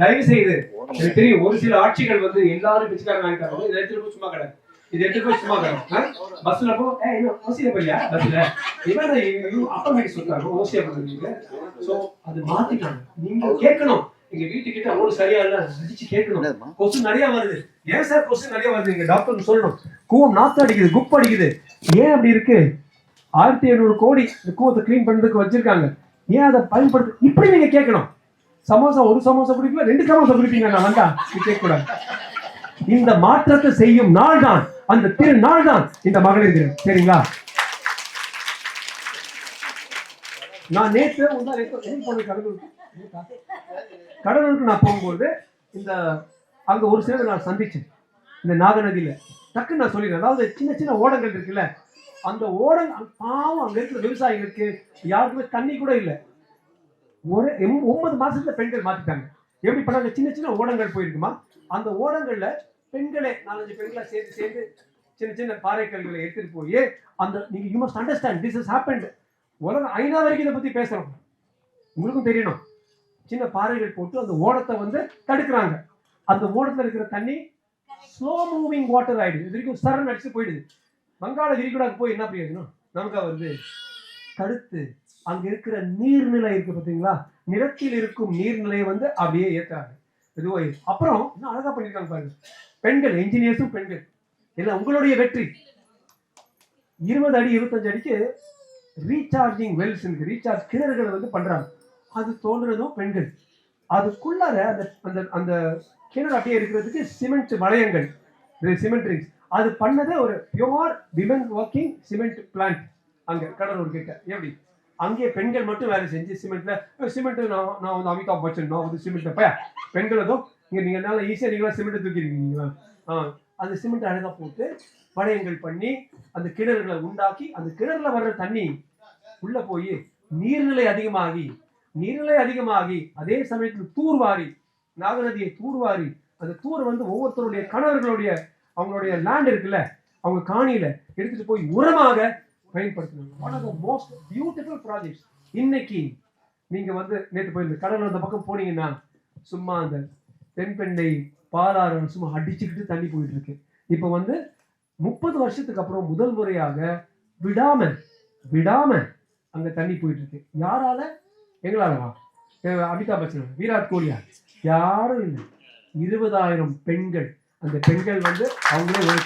தயவு செய்து எனக்கு தெரியும் ஒரு சில ஆட்சிகள் வந்து எல்லாரும் பிச்சைக்காரங்க ஆகிட்டாங்க. இதை எடுத்துட்டு போய் சும்மா கடை, இது எடுத்துட்டு போய் சும்மா கடை. பஸ்ல போ ஓசியில போய்யா பஸ்ல இவன் அப்பா சொல்றாங்க ஓசியா பண்ணுவீங்க. சோ அது மாத்திட்டாங்க. நீங்க கேட்கணும், எங்க வீட்டுக்கிட்ட ரோடு சரியா இல்ல அடிச்சு கேட்கணும். கொசு நிறைய வருது, ஏன் சார் கொசு நிறைய வருது நீங்க டாக்டர் சொல்லணும். கூவம் நாத்து அடிக்குது, குப்பு அடிக்குது, ஏன் அப்படி இருக்கு? 1700 கோடி கூவத்தை கிளீன் பண்றதுக்கு வச்சிருக்காங்க, ஏன் அதை பயன்படுத்து? இப்படி நீங்க கேட்கணும். சமோசா ஒரு சமோசா குடிப்பீங்க, 2 சமோசா குடிப்பீங்க, நான் வந்தா கேட்க கூடாது. இந்த மாற்றத்தை செய்யும் நாள் தான், அந்த திருநாள் தான் இந்த மகளிர் தினம். சரிங்களா? நான் நேற்று கடலூருக்கு நான் போகும்போது இந்த அங்க ஒரு சிலர் நான் சந்திச்சேன். இந்த நாகநதியில டக்குன்னு நான் சொல்லிடுறேன். அதாவது சின்ன சின்ன ஓடங்கள் இருக்குல்ல, அந்த ஓடங்கள் பாவம் அங்க இருக்கிற விவசாயிகளுக்கு யாருக்குமே தண்ணி கூட இல்லை. ஒரு 9 மாசத்துல பெண்கள் மாத்திட்டாங்க. எப்படி பண்ணாங்க? சின்ன சின்ன ஓடங்கள் போயிருக்குமா, அந்த ஓடங்கள்ல பெண்களே 4-5 பெண்களை சேர்ந்து சின்ன சின்ன பாறைக்கல்களை எடுத்துட்டு போய் அந்த நீங்க you must understand this is happened. உலகம் ஐநா வரைக்கும் இதை பத்தி பேசணும், உங்களுக்கும் தெரியணும். சின்ன பாறைகள் போட்டு அந்த ஓடத்தை வந்து தடுக்கிறாங்க. அந்த ஓடத்துல இருக்கிற தண்ணி ஸ்லோ மூவிங் வாட்டர் ஆயிடுது. இது வரைக்கும் சரண் அடிச்சு போயிடுது. வங்காள விரிகுடாக்கு போய் என்ன பிரயோஜனம்? நமக்கு வருது தடுத்து அங்க இருக்கிற நீர்நிலை இருக்கு பாத்தீங்களா, நிலத்தில் இருக்கும் நீர்நிலையை வந்து அப்படியே ஏற்றாங்க. இதுவோ அப்புறம் இன்னும் அழகா பண்ணிருக்காங்க பாருங்க. பெண்கள் என்ஜினியர்ஸும் பெண்கள் எல்லாம் உங்களுடைய வெற்றி. 20 அடி 25 அடிக்கு ரீசார்ஜிங் வெல்ஸ் இருக்கு, ரீசார்ஜ் கிணறுகளை வந்து பண்றாங்க. அது தோன்றதும் பெண்கள். அதுக்குள்ளார அந்த அந்த அந்த கிணறு அப்படியே இருக்கிறதுக்கு சிமெண்ட் வளையங்கள், சிமெண்ட் ரிங்ஸ், அது பண்ணதே ஒரு pure women working cement plant அங்க கடலூர் கிட்ட. எப்படி அங்கே பெண்கள் மட்டும் வேலை செஞ்சு சிமெண்ட்ல நான் வந்து அமிதாப் பச்சன் நான் வந்து சிமெண்ட் பெண்கள் ஏதோ இங்க நீங்க என்னால ஈஸியா நீங்களா சிமெண்ட் தூக்கிருக்கீங்களா? அந்த சிமெண்ட் அழகா போட்டு வளையங்கள் பண்ணி அந்த கிணறுகளை உண்டாக்கி அந்த கிணறுல வர்ற தண்ணி உள்ள போய் நீர்நிலை அதிகமாகி அதே சமயத்தில் தூர்வாரி நாகநதியை தூர்வாரி அந்த தூர் வந்து ஒவ்வொருத்தருடைய கணவர்களுடைய அவங்களுடைய லேண்ட் இருக்குல்ல, அவங்க காணியில எடுத்துட்டு போய் உரமாக பயன்படுத்தணும். One of the most beautiful projects. இன்னைக்கு நீங்க வந்து நேற்று போயிருந்த கடல் அந்த பக்கம் போனீங்கன்னா சும்மா அந்த தென்பெண்ணை பாலாறு சும்மா அடிச்சுக்கிட்டு தண்ணி போயிட்டு இருக்கு. இப்ப வந்து 30 வருஷத்துக்கு அப்புறம் முதல் முறையாக விடாம அங்க தண்ணி போயிட்டு இருக்கு. யாரால? எங்களாலவா? அமிதாப் பச்சன், விராட் கோலியா? யாரும் இல்லை. 20,000 பெண்கள். அந்த பெண்கள் வந்து அவங்களே